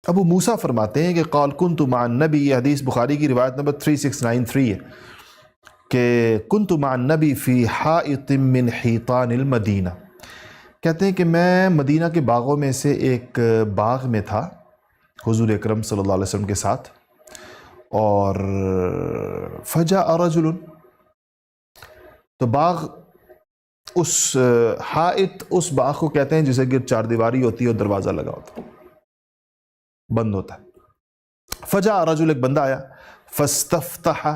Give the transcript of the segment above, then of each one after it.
ابو موسیٰ فرماتے ہیں کہ قال کنت مع النبی، یہ حدیث بخاری کی روایت نمبر 3693 ہے کہ کنت مع النبی فی حائط من حیطان المدینہ، کہتے ہیں کہ میں مدینہ کے باغوں میں سے ایک باغ میں تھا حضور اکرم صلی اللہ علیہ وسلم کے ساتھ، اور فجاء رجل، تو باغ اس حائط اس باغ کو کہتے ہیں جسے گرد چار دیواری ہوتی ہے اور دروازہ لگا ہوتا ہے، بند ہوتا ہے۔ فجاء رجل، ایک بندہ آیا، فاستفتح،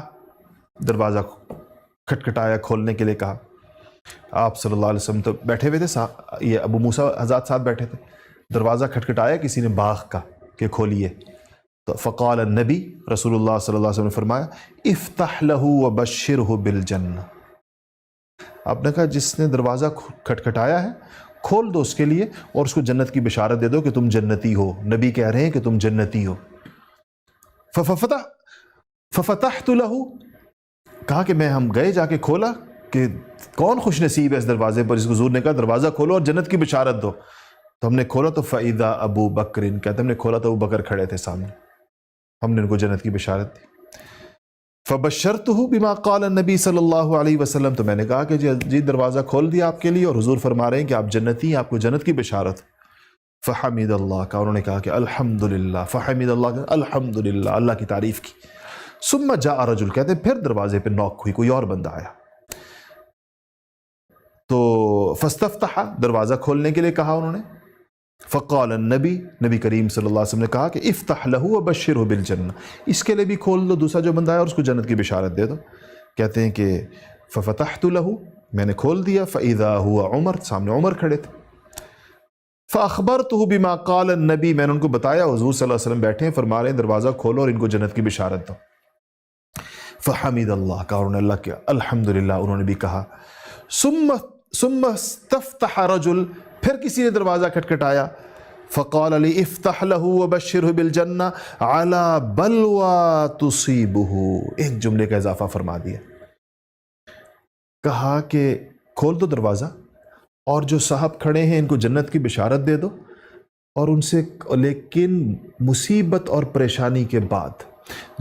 دروازہ کھٹکھٹایا، کھولنے کے لیے کہا۔ آپ صلی اللہ علیہ وسلم تو بیٹھے ہوئے تھے، یہ ابو موسیٰ حضرات ساتھ بیٹھے تھے، دروازہ کھٹکھٹایا کسی نے باغ کا کہ کھولیے، تو فقال النبی، رسول اللہ صلی اللہ علیہ وسلم نے فرمایا افتح لہ وبشرہ بالجنہ، آپ نے کہا جس نے دروازہ کھٹکھٹایا ہے کھول دو اس کے لیے اور اس کو جنت کی بشارت دے دو کہ تم جنتی ہو، نبی کہہ رہے ہیں کہ تم جنتی ہو۔ ففتحت لہ، کہا کہ ہم گئے جا کے کھولا کہ کون خوش نصیب ہے اس دروازے پر، جس کو حضور نے کہا دروازہ کھولو اور جنت کی بشارت دو، تو ہم نے کھولا تو فَإِذَا ابو بکر، کہتے ہم نے کھولا تو ابو بکر کھڑے تھے سامنے، ہم نے ان کو جنت کی بشارت دی۔ فبشرتہ بما قال النبی صلی اللہ علیہ وسلم، تو میں نے کہا کہ جی دروازہ کھول دیا آپ کے لیے اور حضور فرما رہے ہیں کہ آپ جنتی ہیں، آپ کو جنت کی بشارت۔ فحمد اللہ، کا انہوں نے کہا کہ الحمدللہ، فحمد اللہ، الحمدللہ، اللہ کی تعریف کی۔ ثم جاء رجل، کہتے ہیں پھر دروازے پہ نوک ہوئی، کوئی اور بندہ آیا، تو فاستفتح، دروازہ کھولنے کے لیے کہا انہوں نے۔ فقال النبی، نبی کریم صلی اللہ علیہ وسلم نے کہا کہ افتح لہ وبشرہ بالجنہ، اس کے لیے بھی کھول دو، دوسرا جو بندہ ہے اور اس کو جنت کی بشارت دے دو۔ کہتے ہیں کہ ففتحت لہ، میں نے کھول دیا، فاذا ہوا عمر، سامنے عمر کھڑے تھے۔ فاخبرتہ بما قال النبی، میں نے ان کو بتایا حضور صلی اللہ علیہ وسلم بیٹھے ہیں، فرما رہے ہیں دروازہ کھولو اور ان کو جنت کی بشارت دو۔ فحمد اللہ، کہا انہوں نے اللہ کیا الحمدللہ، انہوں نے بھی کہا۔ ثم استفتح رجل، پھر کسی نے دروازہ کھٹکھٹایا، فقال لی افتح لہ وبشرہ بالجنہ علی بلوى تصیبہ، ایک جملے کا اضافہ فرما دیا، کہا کہ کھول دو دروازہ اور جو صاحب کھڑے ہیں ان کو جنت کی بشارت دے دو، اور ان سے لیکن مصیبت اور پریشانی کے بعد،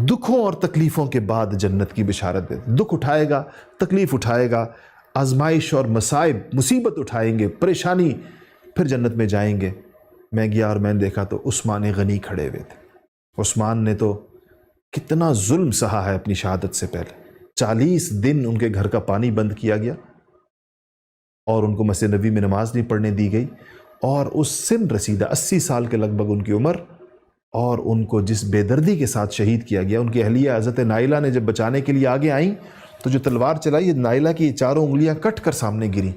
دکھوں اور تکلیفوں کے بعد جنت کی بشارت دے دو۔ دکھ اٹھائے گا، تکلیف اٹھائے گا، آزمائش اور مصائب، مصیبت اٹھائیں گے، پریشانی، پھر جنت میں جائیں گے۔ میں گیا اور میں نے دیکھا تو عثمان غنی کھڑے ہوئے تھے۔ عثمان نے تو کتنا ظلم سہا ہے اپنی شہادت سے پہلے، 40 دن ان کے گھر کا پانی بند کیا گیا اور ان کو مسجد نبی میں نماز نہیں پڑھنے دی گئی، اور اس سن رسیدہ 80 سال کے لگ بھگ ان کی عمر، اور ان کو جس بے دردی کے ساتھ شہید کیا گیا۔ ان کی اہلیہ حضرت نائلہ نے جب بچانے کے لیے آگے آئیں تو جو تلوار چلائی، نائلہ کی چاروں انگلیاں کٹ کر سامنے گریں۔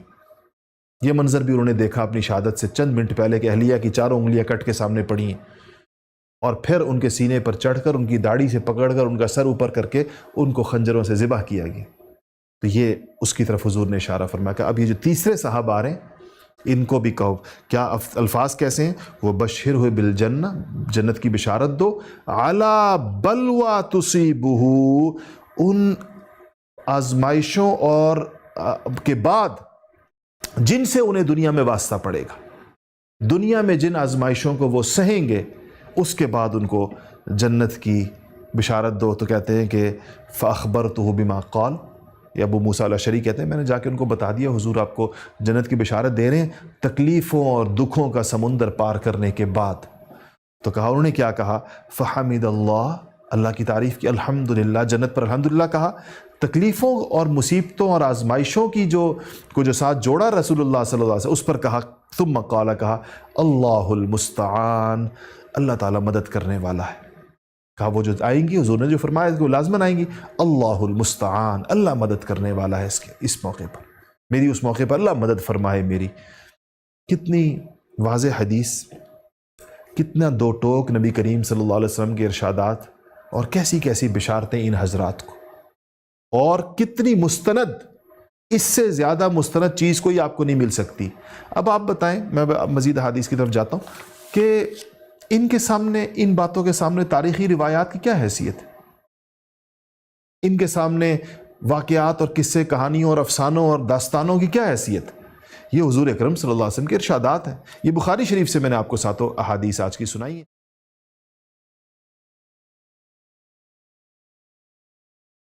یہ منظر بھی انہوں نے دیکھا اپنی شہادت سے چند منٹ پہلے کہ اہلیہ کی چاروں انگلیاں کٹ کے سامنے پڑی ہیں، اور پھر ان کے سینے پر چڑھ کر ان کی داڑھی سے پکڑ کر ان کا سر اوپر کر کے ان کو خنجروں سے ذبح کیا گیا۔ تو یہ اس کی طرف حضور نے اشارہ فرمایا کہ اب یہ جو تیسرے صاحب آ رہے ہیں ان کو بھی کہو، کیا الفاظ کیسے ہیں؟ وہ بشرہ بالجنہ، جنت کی بشارت دو، علی بلوى تصیبہ، ان آزمائشوں اور کے بعد جن سے انہیں دنیا میں واسطہ پڑے گا، دنیا میں جن آزمائشوں کو وہ سہیں گے اس کے بعد ان کو جنت کی بشارت دو۔ تو کہتے ہیں کہ فاخبرتہ بما قال، یا ابو موسیٰ الاشعری کہتے ہیں میں نے جا کے ان کو بتا دیا حضور آپ کو جنت کی بشارت دے رہے ہیں تکلیفوں اور دکھوں کا سمندر پار کرنے کے بعد۔ تو کہا، انہوں نے کیا کہا؟ فحمد اللہ، اللہ کی تعریف کی، الحمدللہ، جنت پر الحمدللہ کہا۔ تکلیفوں اور مصیبتوں اور آزمائشوں کی جو ساتھ جوڑا رسول اللہ صلی اللہ علیہ وسلم، اس پر کہا ثم قال، کہا اللہ المستعان، اللہ تعالیٰ مدد کرنے والا ہے۔ کہا وہ جو آئیں گی، حضور نے جو فرمایا کہ وہ لازماً آئیں گی، اللہ المستعان، اللہ مدد کرنے والا ہے اس موقع پر، میری اس موقع پر اللہ مدد فرمائے میری۔ کتنی واضح حدیث، کتنا دو ٹوک نبی کریم صلی اللہ علیہ وسلم کے ارشادات، اور کیسی کیسی بشارتیں ان حضرات کو، اور کتنی مستند، اس سے زیادہ مستند چیز کوئی آپ کو نہیں مل سکتی۔ اب آپ بتائیں، میں مزید حدیث کی طرف جاتا ہوں کہ ان کے سامنے، ان باتوں کے سامنے تاریخی روایات کی کیا حیثیت ہے؟ ان کے سامنے واقعات اور قصے، کہانیوں اور افسانوں اور داستانوں کی کیا حیثیت؟ یہ حضور اکرم صلی اللہ علیہ وسلم کے ارشادات ہیں۔ یہ بخاری شریف سے میں نے آپ کو ساتوں احادیث آج کی سنائی ہیں۔